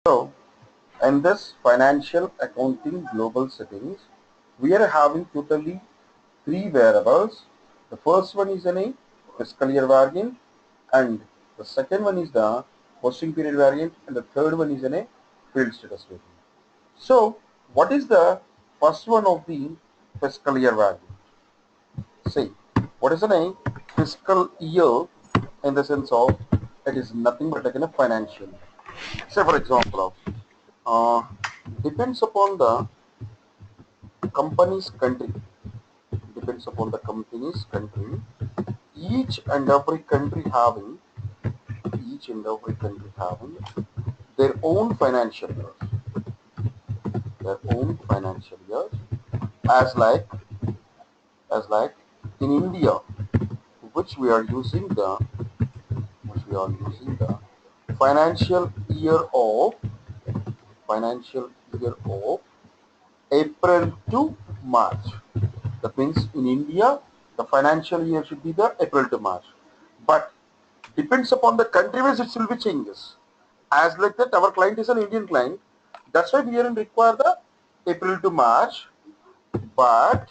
So, in this financial accounting global settings, we are having totally three variables. The first one is a fiscal year variant, and the second one is the posting period variant, and the third one is a field status variant. So, what is the first one of the fiscal year variant? See, what is a fiscal year in the sense of it is nothing but like a financial. Say for example, uh, depends upon the company's country. Depends upon the company's country. Each and every country having each and every country having their own financial years. Their own financial years. As like as in India, which we are using the financial year of financial year of April to March. That means in India, the financial year should be the April to March. But depends upon the country wise it will be changes. As like that, our client is an Indian client. That's why we don't require the April to March. But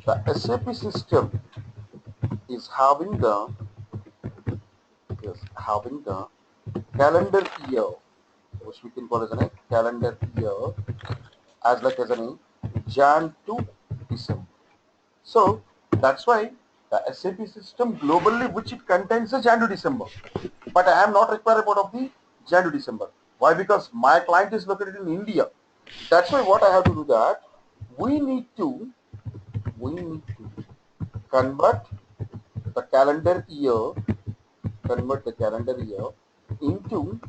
the SAP system is having the calendar year, which we can call as a calendar year, as a Jan to December. So that's why the SAP system globally, which it contains the Jan to December, but I am not required about of the Jan to December. Why? Because my client is located in India. That's why what I have to do that we need to we need to convert the calendar year convert the calendar year into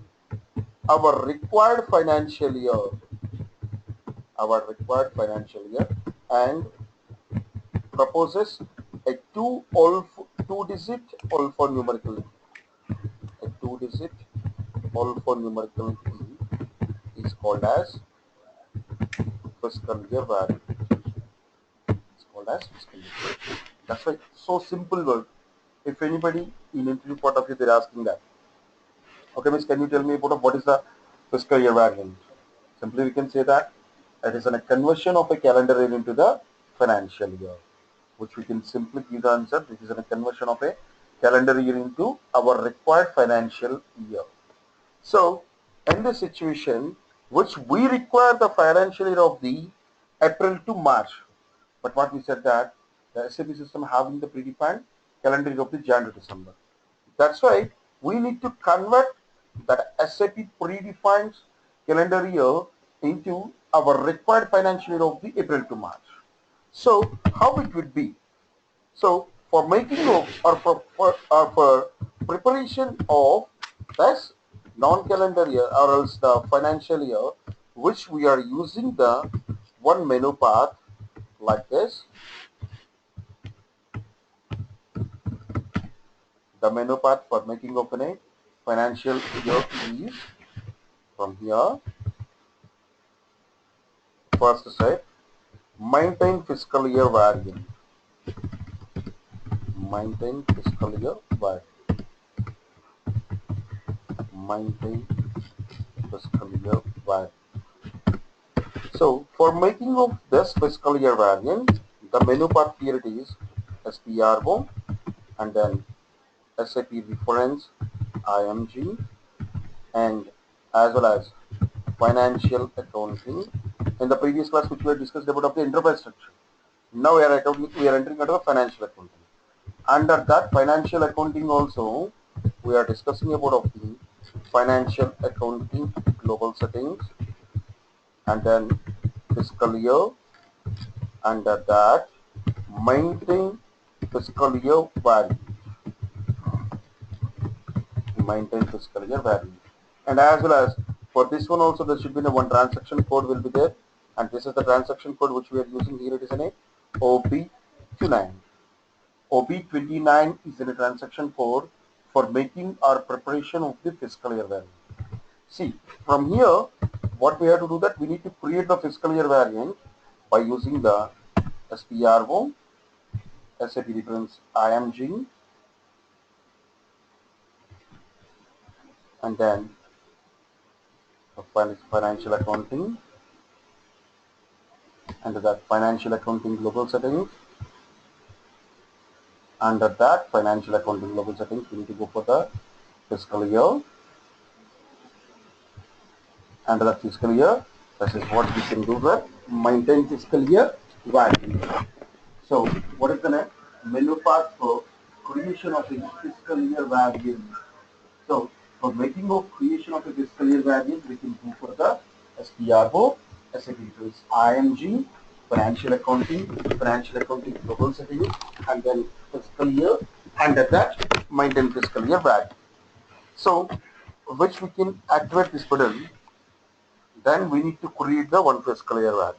our required financial year and proposes a two digit alphanumerical key is called as fiscal year value. It's called as fiscal year. That's why so simple word. If anybody in interview part of you they're asking that. Okay, miss, can you tell me about what is the fiscal year variant? Simply we can say that it is a conversion of a calendar year into the financial year, which we can simply give the answer. This is a conversion of a calendar year into our required financial year. So, in this situation, which we require the financial year of the April to March, but what we said that the SAP system having the predefined calendar year of the Jan to December. That's why we need to convert that SAP predefined calendar year into our required financial year of the April to March. So how it would be? So for making of or for preparation of this non-calendar year or else the financial year, which we are using the one menu path like this. The menu path for making of a financial year is from here. First step, maintain fiscal year variant. Maintain fiscal year variant. Maintain fiscal year variant. So for making of this fiscal year variant, the menu path here it is SPRO and then SAP reference IMG and as well as financial accounting. In the previous class which we had discussed about the enterprise structure. Now we are entering into the financial accounting. Under that financial accounting also we are discussing about of the financial accounting global settings and then fiscal year. Under that maintain fiscal year value. Maintain fiscal year value. And as well as for this one also there should be one transaction code will be there, and this is the transaction code which we are using here. It is an OB29. OB29 is a transaction code for making our preparation of the fiscal year value. See, from here what we have to do that we need to create the fiscal year variant by using the SPRO, SAP reference IMG, and then financial accounting. Under that financial accounting global settings. Under that financial accounting global settings, we need to go for the fiscal year. Under the fiscal year, this is what we can do, the maintain fiscal year value. So what is the menu part for creation of a fiscal year variance? So for making of creation of a fiscal year variance, we can go for the SPRO, SAP tools, IMG, financial accounting global settings, and then fiscal year. Under that, maintain fiscal year value. So which we can activate this button. Then we need to create the one fiscal year variant.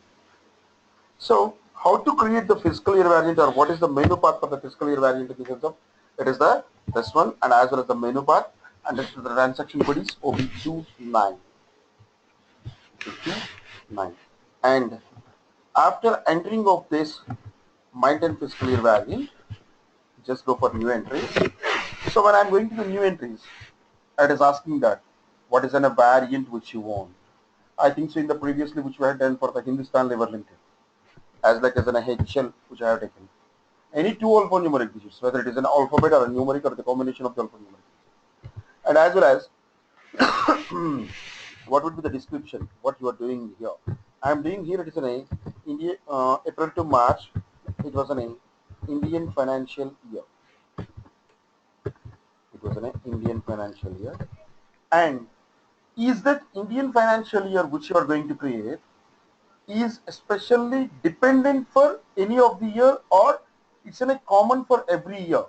So how to create the fiscal year variant, or what is the menu part for the fiscal year variant in the sense of it is the this one, and as well as the menu part, and this is the transaction code is OB29. And after entering of this maintain fiscal year variant, just go for new entries. So when I'm going to the new entries, it is asking that what is a variant which you want. I think so in the previously which we had done for the Hindustan Lever Limited, as like as an HL which I have taken. Any two alphanumeric digits, whether it is an alphabet or a numeric or the combination of the alphanumeric. And as well as what would be the description, what you are doing here. I am doing here, it is an India, April to March, it was an Indian financial year. It was an Indian financial year. And is that Indian financial year which you are going to create is especially dependent for any of the year, or it's in a common for every year?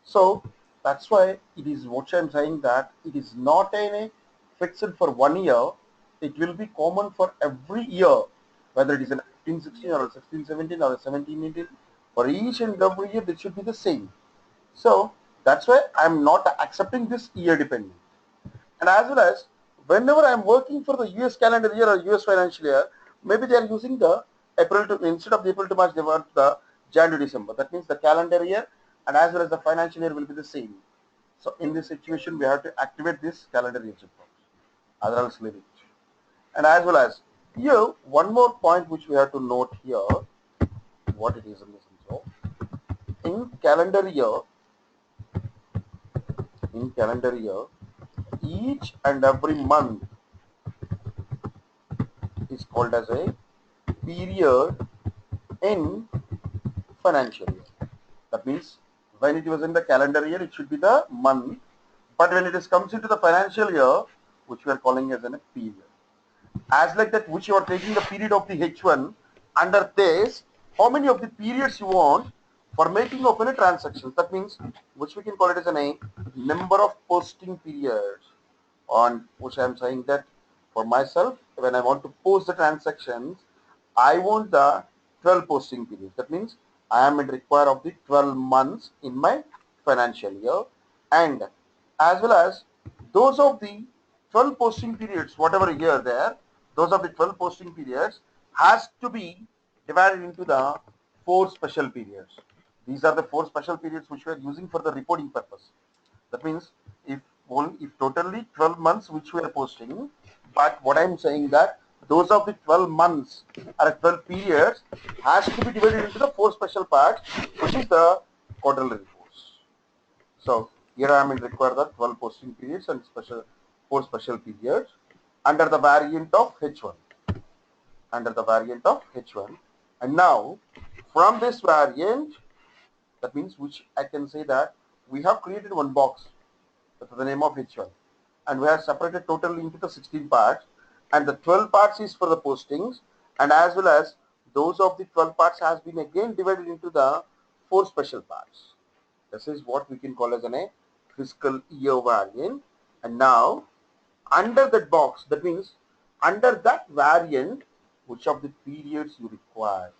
So that's why it is what I'm saying, that it is not any fixed for 1 year. It will be common for every year, whether it is an 1516 or 1617 or 1718. For each and every year, it should be the same. So that's why I'm not accepting this year dependent. And as well as whenever I'm working for the US calendar year or US financial year, maybe they are using the April to, instead of the April to March, they want the Jan to December. That means the calendar year and as well as the financial year will be the same. So in this situation, we have to activate this calendar year checkbox. Otherwise, leave it. And as well as here, one more point which we have to note here, what it is in this. So in calendar year, each and every month is called as a period in financial year. That means when it was in the calendar year, it should be the month, but when it is comes into the financial year, which we are calling as a period. As like that, which you are taking the period of the H1, under this, how many of the periods you want for making of any transactions? That means, which we can call it as a number of posting periods, on which I am saying that for myself, when I want to post the transactions, I want the 12 posting periods. That means I am in require of the 12 months in my financial year, and as well as those of the 12 posting periods, whatever year there, those of the 12 posting periods has to be divided into the 4 special periods. These are the 4 special periods which we are using for the reporting purpose. That means if totally 12 months which we are posting, but what I am saying that those of the 12 months or 12 periods has to be divided into the 4 special parts, which is the quarterly reports. So here I am in require the 12 posting periods and 4 special periods under the variant of H1. And now from this variant, that means which I can say that we have created one box with the name of H1, and we have separated totally into the 16 parts, and the 12 parts is for the postings, and as well as those of the 12 parts has been again divided into the 4 special parts. This is what we can call as a fiscal year variant. And now under that box, that means under that variant, which of the periods you require.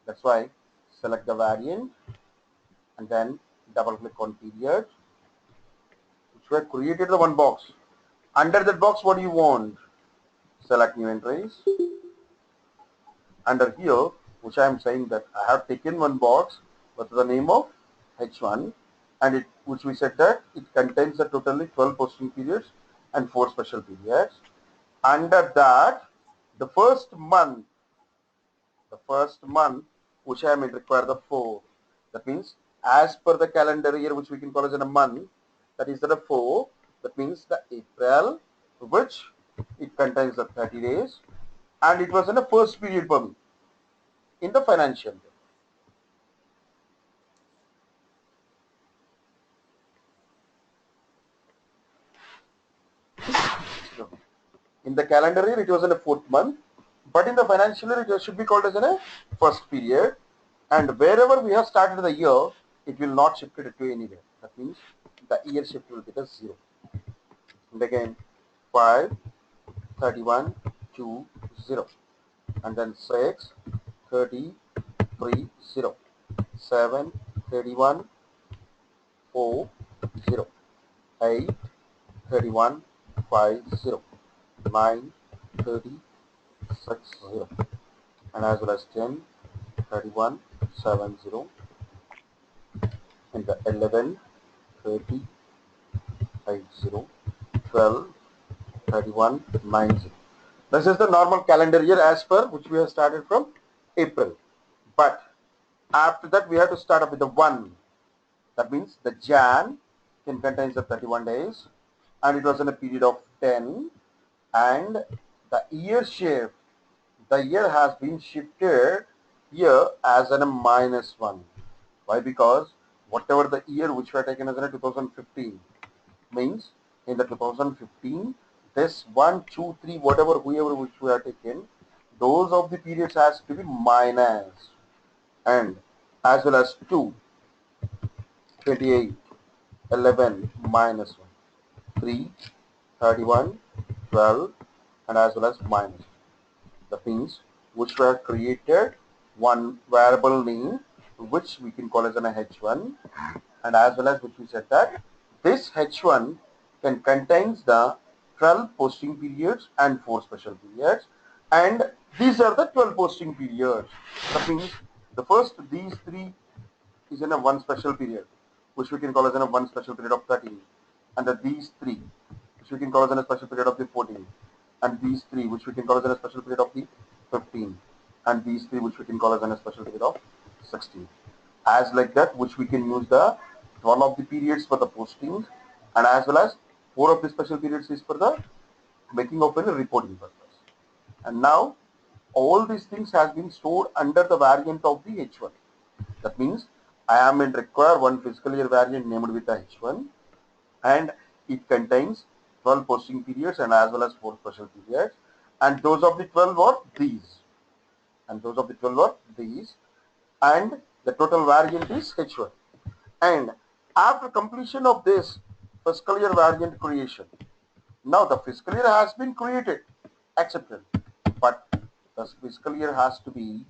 That's why select the variant and then double click on period, which we have created the one box. Under that box, what do you want? Select new entries. Under here, which I am saying that I have taken one box with the name of H1, and which we said that it contains a totally 12 posting periods and 4 special periods. Under that, the first month which I am require the 4. That means as per the calendar year which we can call as in a month, that is the 4. That means the April, which it contains the 30 days, and it was in the first period for me in the financial year. So, in the calendar year, it was in a 4th month, but in the financial year, it should be called as in a first period. And wherever we have started the year, it will not shift it to anywhere. That means the year shift will be the 0. And again, 5, 31, 2, 0. And then 6, 30, 3, 0. 7, 31, 4, 0. 8, 31, 5, 0. 9, 30, 6, 0. And as well as 10, 31, 7, 0. And the 11, 30, 5, 0. 12, 31, 9, 0. This is the normal calendar year as per which we have started from April. But after that we have to start up with the 1. That means the Jan can contain the 31 days, and it was in a period of 10, and the year shift, the year has been shifted here as in a -1. Why? Because whatever the year which we are taken as in a 2015 means in the 2015, this 1, 2, 3, whatever whoever which we are taken, those of the periods has to be minus, and as well as 2, 28, 11, -1, 3, 31, 12, and as well as minus. That means which were created one variable name which we can call as an H1, and as well as which we said that this H1 can contains the 12 posting periods and 4 special periods, and these are the 12 posting periods. That means the first these 3 is in a 1 special period which we can call as in a 1 special period of 13, and these 3 which we can call as in a special period of the 14, and these 3 which we can call as in a special period of the 15, and these 3 which we can call as in a special period of 16. As like that, which we can use the 12 of the periods for the posting, and as well as 4 of the special periods is for the making of a reporting purpose. And now all these things has been stored under the variant of the H1. That means I am in require one fiscal year variant named with the H1, and it contains 12 posting periods and as well as 4 special periods, and those of the 12 are these, and the total variant is H1. And after completion of this fiscal year variant creation, now the fiscal year has been created, accepted, but the fiscal year has to be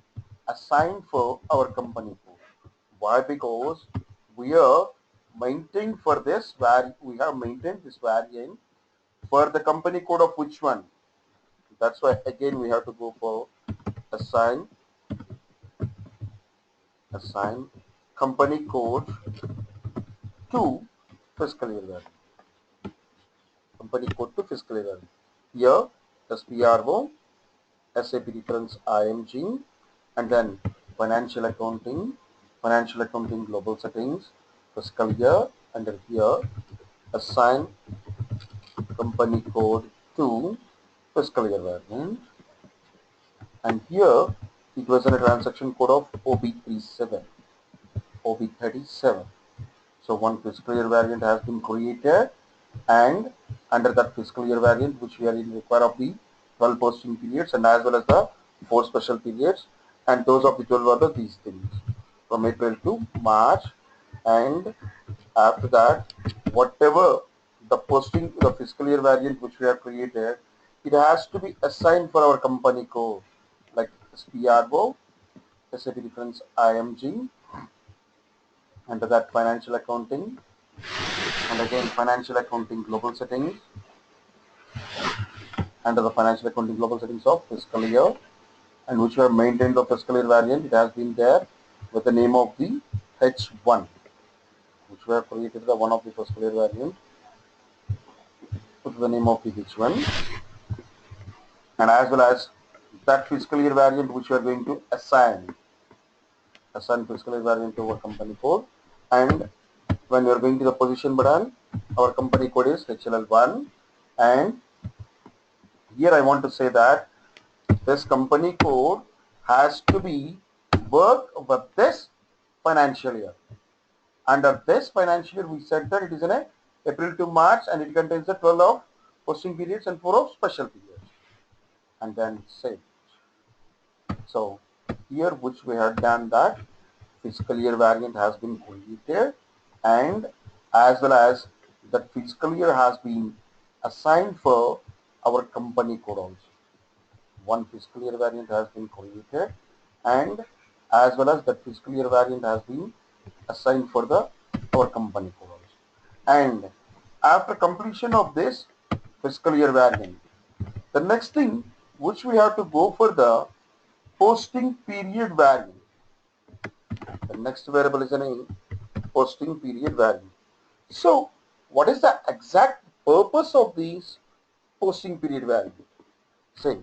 assigned for our company code. Why? Because we are maintained for this we have maintained this variant for the company code of which one? That's why again we have to go for assign company code to fiscal year variant. Company code to fiscal year variant. Here SPRO, SAP reference IMG, and then financial accounting global settings, fiscal year, and then here assign company code to fiscal year variant, and here it was in a transaction code of OB37, OB37. So one fiscal year variant has been created, and under that fiscal year variant which we are in require of the 12 posting periods and as well as the 4 special periods, and those of the 12 are these things from April to March, and after that whatever the posting the fiscal year variant which we have created, it has to be assigned for our company code like SPRO, SAP reference IMG, under that financial accounting, and again financial accounting global settings, under the financial accounting global settings of fiscal year, and which we have maintained the fiscal year variant. It has been there with the name of the H1, which we have created the one of the fiscal year variant with the name of the H1. and as well as that fiscal year variant which we are going to assign fiscal year variant to our company code. And when we are going to the position button, our company code is HLL1. And here I want to say that this company code has to be worked with this financial year. Under this financial year, we said that it is in a April to March, and it contains the 12 of posting periods and 4 of special periods. And then save. So here which we have done that fiscal year variant has been created, and as well as that fiscal year has been assigned for our company code also. One fiscal year variant has been created, and as well as that fiscal year variant has been assigned for the our company code also. And after completion of this fiscal year variant, the next thing which we have to go for the posting period variant. The next variable is a posting period variant. So what is the exact purpose of these posting period variant? Say,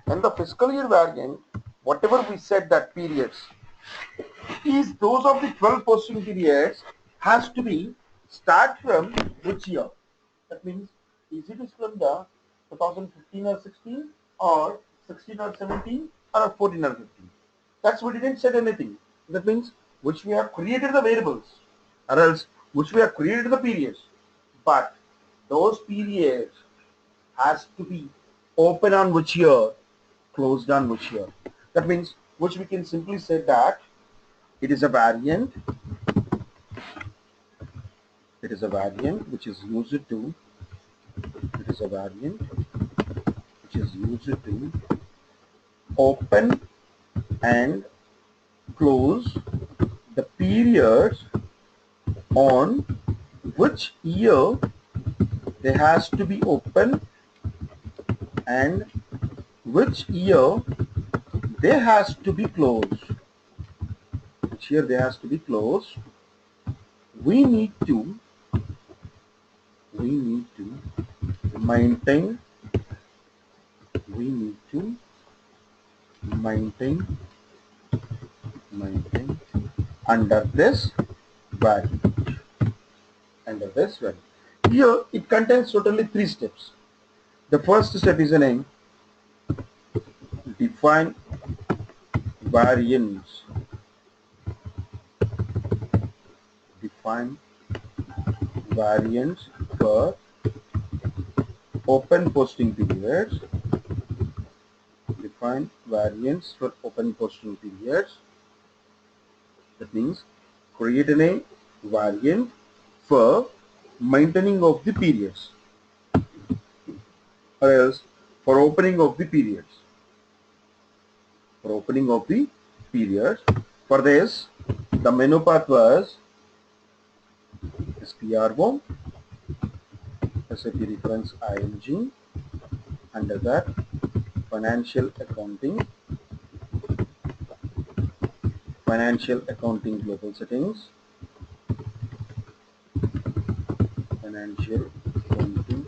in the fiscal year variant, whatever we said that periods is those of the 12 posting periods has to be start from which year? That means is it is from the 2015 or 16 or 16 or 17 or 14 or 15? That's we didn't say anything. That means which we have created the variables or else which we have created the periods. But those periods has to be open on which year, closed on which year. That means which we can simply say that it is a variant. It is a variant which is used to. It is a variant which is used to open and close the periods on which year they has to be open and which year they has to be closed. Which year they has to be closed. We need to maintain under this variant. Here it contains totally 3 steps. The first step is a name define variance. Define variance for open posting periods. Define variance for open posting periods. That means create a variant for maintaining of the periods or else for opening of the periods. For opening of the periods. For this, the menu path was SPRO, SAP reference ING, under that financial accounting global settings, financial accounting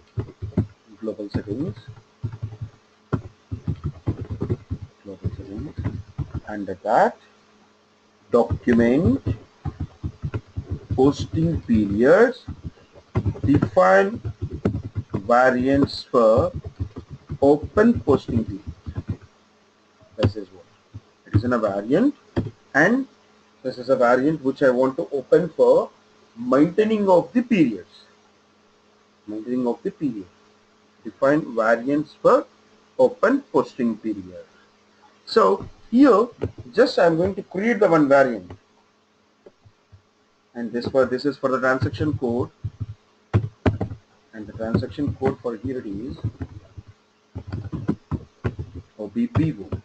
global settings, under that document posting periods, define variance for open posting periods. This is what it is in a variant, and this is a variant which I want to open for maintaining of the periods. Define variance for open posting period. So here just I am going to create the one variant, and this is for the transaction code, and the transaction code for here it is OBPO.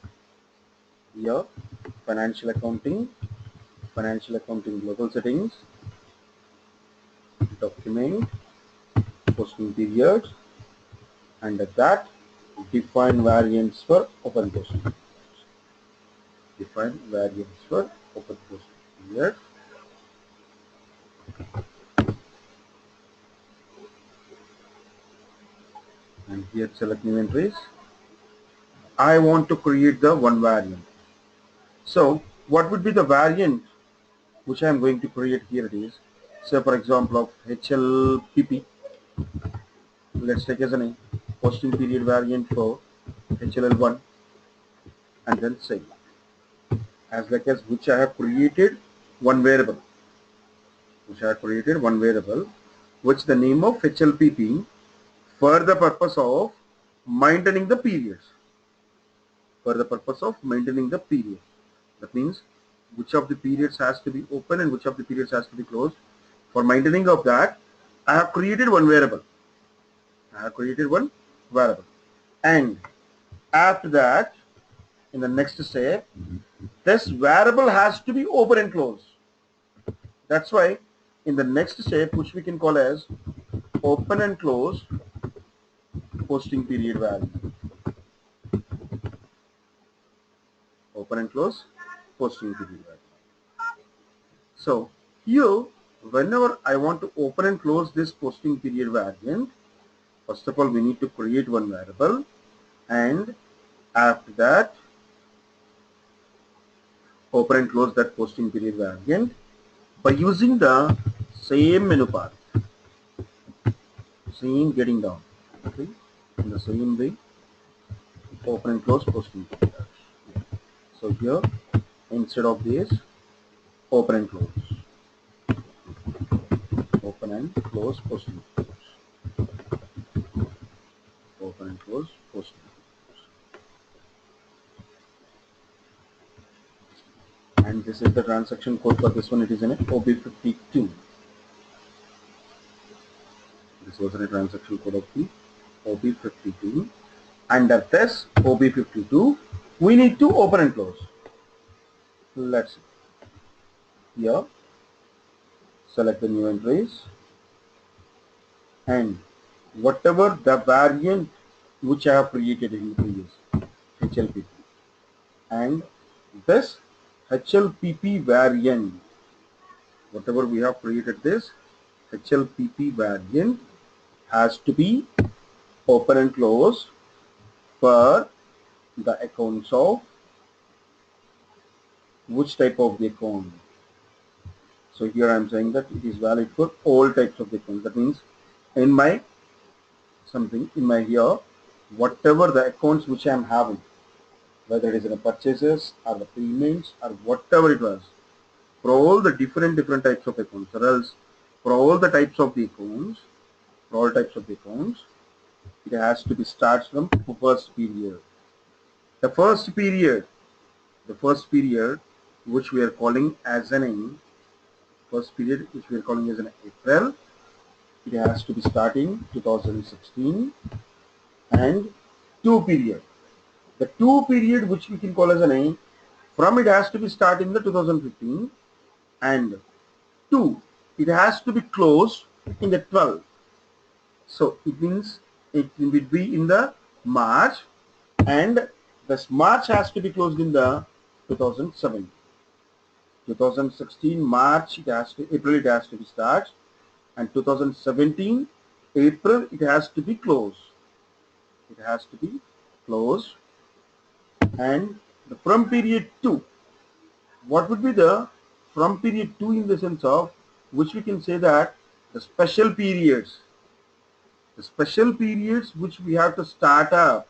Here financial accounting global settings, document posting periods, and at that define variance for open posting periods. Define variance for open posting periods. And here select new entries, I want to create the one variant. So what would be the variant which I am going to create? Here it is. Say for example of HLPP. Let's take as a name posting period variant for HLL1, and then say as like as which I have created one variable, which the name of HLPP for the purpose of maintaining the periods. That means which of the periods has to be open and which of the periods has to be closed. For maintaining of that, I have created one variable. And after that, in the next step, this variable has to be open and closed. That's why in the next step, which we can call as open and close posting period value. Open and close posting period value. So here, whenever I want to open and close this posting period variant, first of all, we need to create one variable, and after that, open and close that posting period variant by using the same menu path, same getting down. Okay, in the same way, open and close posting period. So here, instead of this, open and close posting, open and close posting. And this is the transaction code for this one. It is in OB52. This was a transaction code of the OB52. Under this OB52, we need to open and close. Let's see. Here, select the new entries, and whatever the variant which I have created in the previous HLPP, and this HLPP variant, whatever we have created, this HLPP variant has to be open and close for the accounts of which type of the account. So here I am saying that it is valid for all types of the accounts. That means in my here, whatever the accounts which I am having, whether it is in the purchases or the payments or whatever it was, for all the different types of accounts, or else for all types of the accounts, it has to be starts from the first period. The first period which we are calling as an April, it has to be starting 2016, and two period. The two period which we can call as an A, from it has to be start in the 2015, and two, it has to be closed in the 12. So it means it will be in the March, and this March has to be closed in the 2007. 2016 March April it has to be start, and 2017 April it has to be closed. And the from period 2, what would be the from period 2 in the sense of which we can say that the special periods which we have to start up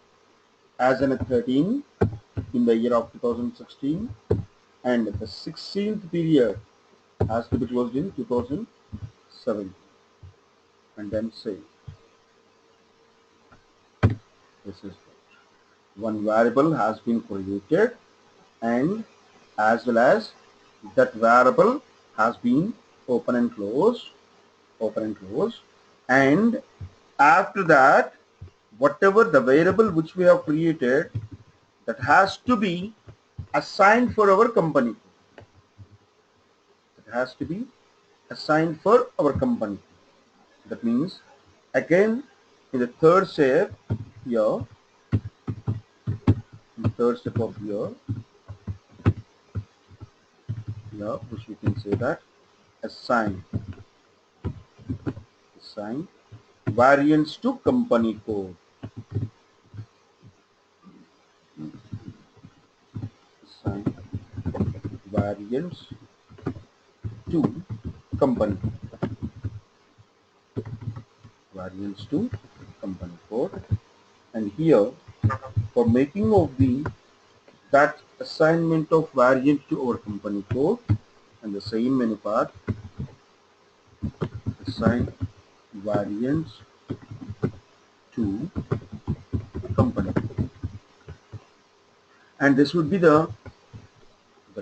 as an 13 in the year of 2016, and the 16th period has to be closed in 2007. And then say this is one variable has been created, and as well as that variable has been open and closed, and after that, whatever the variable which we have created, that has to be assigned for our company. That means again in the third step here, which we can say that assign variance to company code. assign variance to company, variance to company code. And here, for making of the that assignment of variance to our company code, and the same menu part, assign variance to company, and this would be the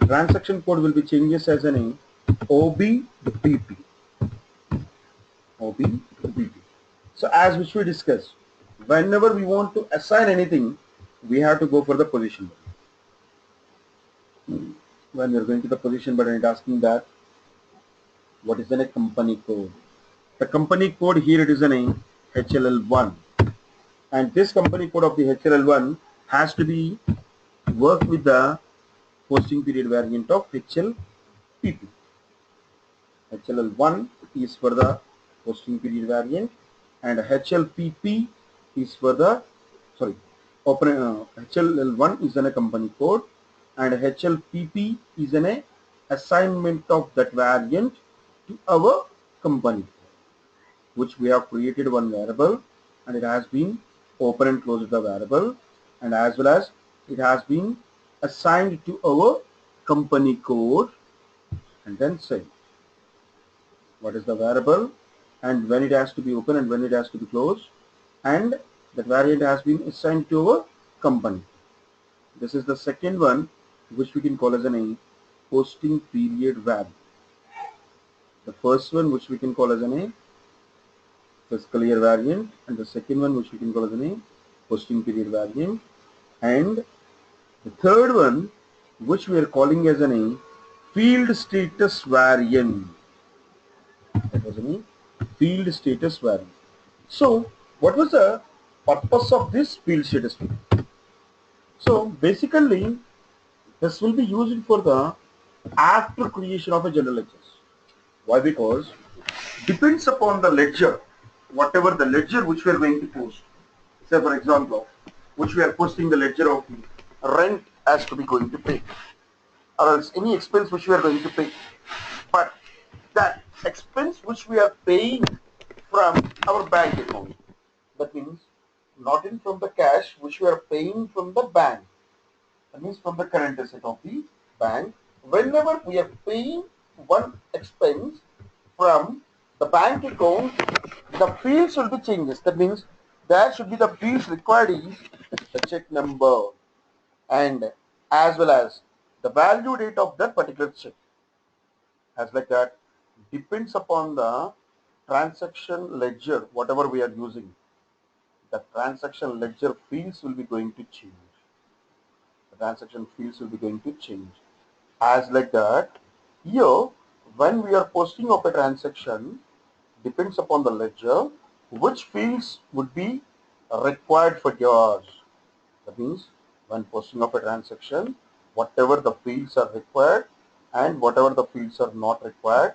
transaction code will be changes as an OBBP. OBBP. So as which we discussed, whenever we want to assign anything, we have to go for the position button. When we are going to the position button, it's asking that what is the company code. The company code here, it is an HLL1, and this company code of the HLL1 has to be work with the posting period variant of HLPP. HLL1 is for the posting period variant, and HLPP is for the HLL1 is a company code, and HLPP is an assignment of that variant to our company, which we have created one variable, and it has been open and closed the variable, and as well as it has been assigned to our company code, and then say what is the variable and when it has to be open and when it has to be closed, and that variant has been assigned to our company. This is the second one, which we can call as a posting period value. The first one, which we can call as a fiscal year variant, and the second one, which we can call as a posting period variant, and the third one, which we are calling as a field status variant. That was a field status variant. So what was the purpose of this field status variant? So basically, this will be used for the after creation of a general ledgers. Why? Because depends upon the ledger, whatever the ledger which we are going to post. Say for example, which we are posting the ledger of rent has to be going to pay, or else any expense which we are going to pay. But that expense which we are paying from our bank account, that means not in from the cash which we are paying from the bank, that means from the current asset of the bank. Whenever we are paying one expense from the bank account, the fields will be changes. That means there should be the fields required is the check number and as well as the value date of that particular check. As like that, depends upon the transaction ledger, whatever we are using, the transaction ledger fields will be going to change. The transaction fields will be going to change. As like that, here when we are posting of a transaction, depends upon the ledger, which fields would be required for yours. That means when posting of a transaction, whatever the fields are required and whatever the fields are not required,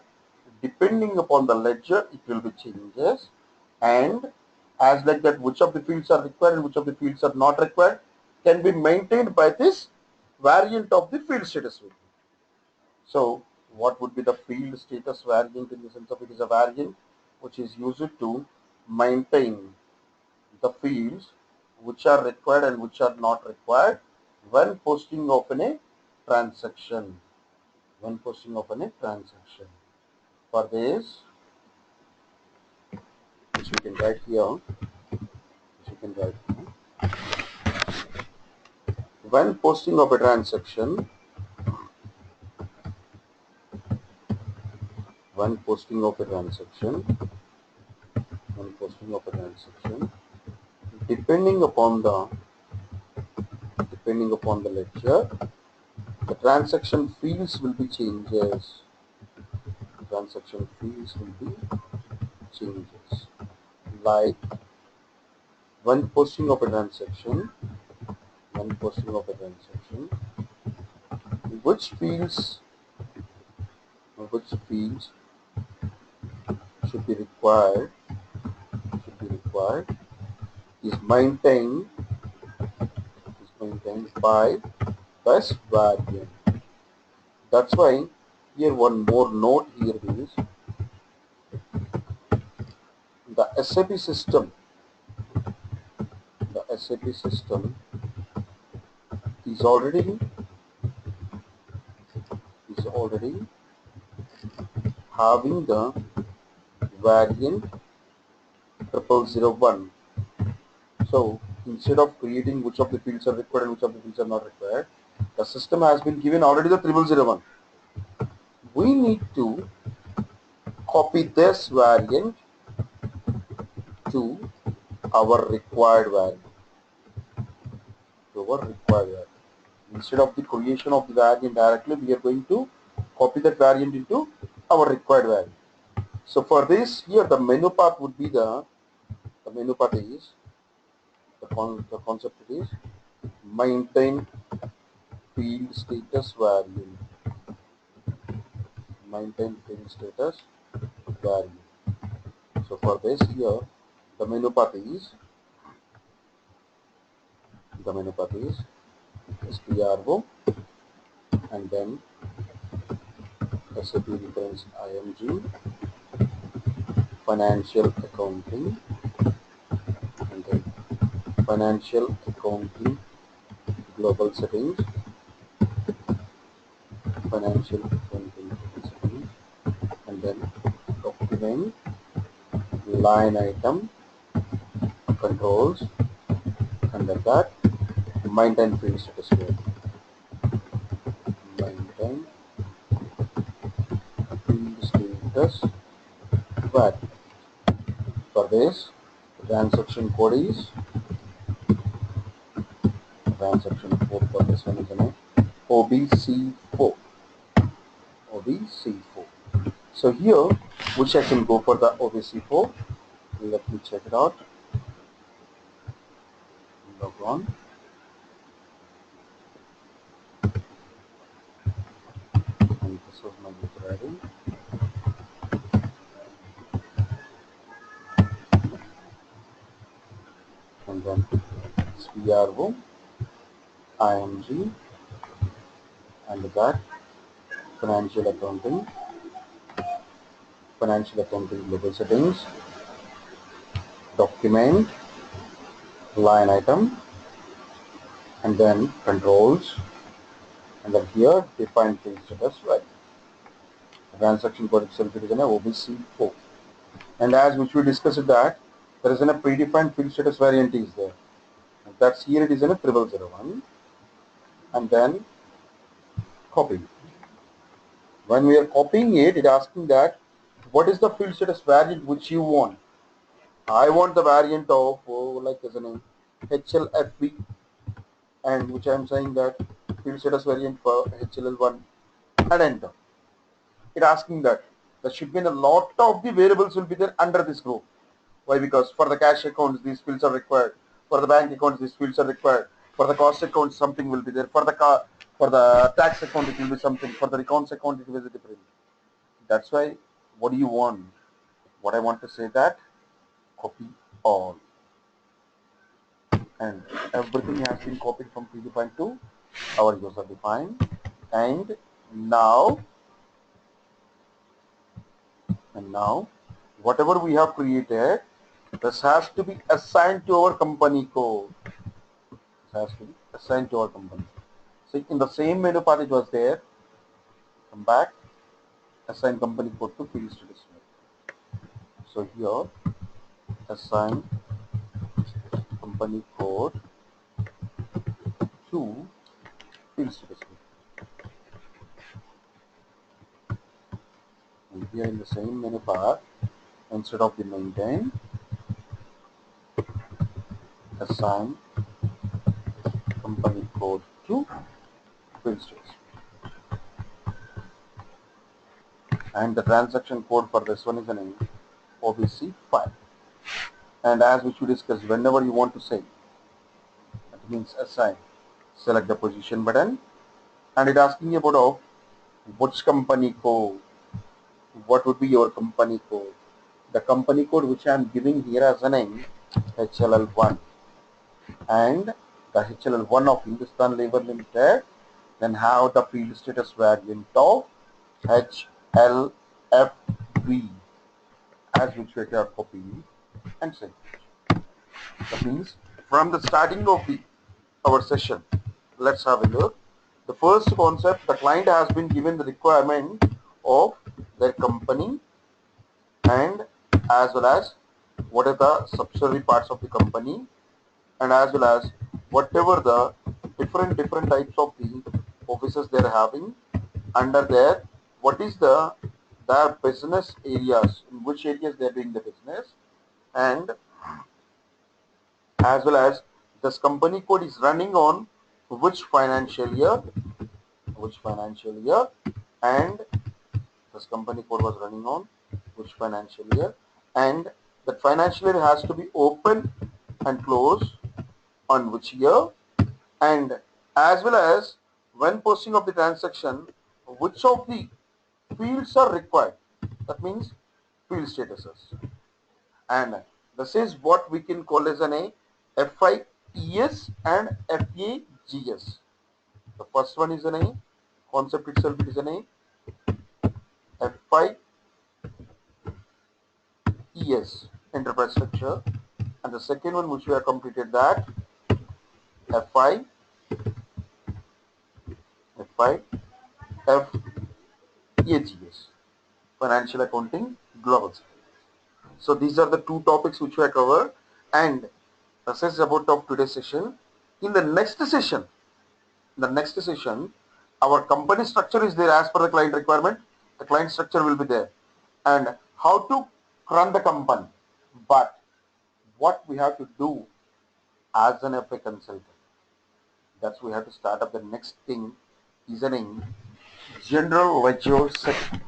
depending upon the ledger, it will be changes. And as like that, which of the fields are required and which of the fields are not required can be maintained by this variant of the field status variant. So what would be the field status variant? In the sense of, it is a variant which is used to maintain the fields which are required and which are not required when posting open a transaction. When posting open a transaction. For this, which we can write here, when posting of a transaction, when posting of a transaction, depending upon the ledger, the transaction fields will be changes. Transaction fields will be changes. Like when posting of a transaction, which fields should be required is maintained by best variant. That's why here one more note here is the SAP system. The SAP system is already having the variant 0001. So instead of creating which of the fields are required and which of the fields are not required, the system has been given already the 0001. We need to copy this variant to our required variant. Instead of the creation of the variant directly, we are going to copy that variant into our required variant. So for this here, the menu path would be the menu path is the concept is maintain field status variant. Maintain field status variant. So for this here, the menu path is stro and then SAP reference IMG financial accounting and then financial accounting global settings, financial accounting global settings, and then document line item controls, and then that maintain field status variant. Maintain field status variant. For this, transaction code is transaction code for this one is an OBC4. OBC4. So here, which I can go for the OBC4. Let me check it out. Log on. And this was my user ID. And then SPRO, IMG, and that financial accounting global settings, document line item, and then controls, and then here define field status variant. Transaction code itself is an OBC4. And as which we discussed that there is a predefined field status variant is there. That's here it is in a 0001, and then copy. When we are copying it, it asking that what is the field status variant which you want. I want the variant of like as a name HLFB, and which I am saying that field status variant for HLL1 and enter. It asking that there should be a lot of the variables will be there under this group. Why? Because for the cash accounts these fields are required. For the bank accounts these fields are required. For the cost account something will be there. For the tax account it will be something. For the accounts account it will be different. That's why what do you want? What I want to say that copy all. And everything has been copied from predefined to our user defined. And now whatever we have created, this has to be assigned to our company code. This has to be assigned to our company. See, in the same menu path it was there. Come back, assign company code to field status. So here, assign company code to field status. And here in the same menu path, instead of the maintain, assign company code to field status. And the transaction code for this one is an OBC5. And as which we discussed, whenever you want to say, that means assign, select the position button, and it asking you about which company code, what would be your company code. The company code which I am giving here as a name, HLL1, and the HLL1 of Hindustan Labour Limited then have the field status variant of HLFV as which we are copying and send. That means from the starting of our session, let's have a look. The first concept, the client has been given the requirement of their company and as well as what are the subsidiary parts of the company and as well as whatever the different types of the offices they're having under there, what is their business areas, in which areas they're doing the business, and as well as this company code is running on which financial year, which financial year, and this company code was running on which financial year, and that financial year has to be open and closed on which year, and as well as when posting of the transaction, which of the fields are required. That means field statuses. And this is what we can call as an FIES and FAGS. The first one is an A, concept itself it is an A, FIES, enterprise structure, and the second one which we have completed that FI, FAGS, financial accounting global. So these are the two topics which we have covered, and this is about of today's session. In the next session, our company structure is there as per the client requirement. The client structure will be there, and how to run the company. But what we have to do as an FA consultant, that's we have to start up the next thing is an general ledger section.